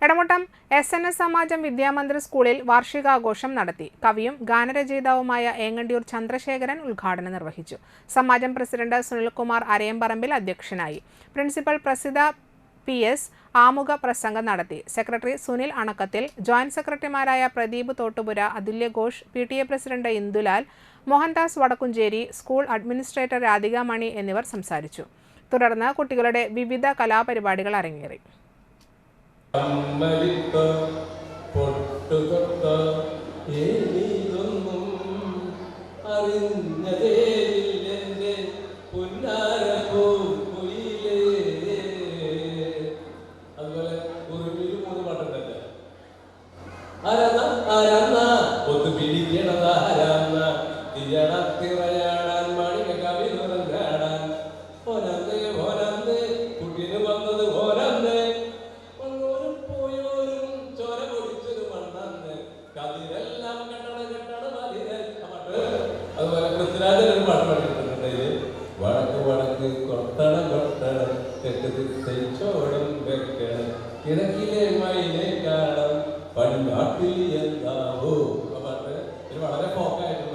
Edamuttam SNS സമാജം വിദ്യാമന്ദിർ സ്കൂളിൽ വാർഷികാഘോഷം നടത്തി. കവിയും ഗാനരചയിതാവുമായ ഏങ്ങണ്ടിയൂർ ചന്ദ്രശേഖരൻ ഉദ്ഘാടനം നിർവഹിച്ചു. സമാജം പ്രസിഡന്റ് സുനിൽകുമാർ അരയമ്പറമ്പിൽ അധ്യക്ഷനായി. പ്രിൻസിപ്പൽ പ്രസിദ്ധ PS ആമുഖ പ്രസംഗം നടത്തി. സെക്രട്ടറി സുനിൽ അണക്കത്തിൽ, ജോയിന്റ് സെക്രട്ടറിമാരായ Pradeep Thottupura, Athulya Ghosh, PTA president Indulal, Mohandas Vadakkumchery, school administrator Radhika Mani എന്നിവർ സംസാരിച്ചു. തുടർന്ന് കുട്ടികളുടെ വിവിധ കലാപരിപാടികൾ അരങ്ങേറി. വടക്ക് വടക്ക് കൊട്ടണം കൊട്ടണം തെറ്റോടും വെക്കണം കിഴക്കിലെ മയിലെ കാണാം പടിനാട്ടിൽ എന്താവോ പാട്ട് വളരെ ഫോക്കായിട്ട്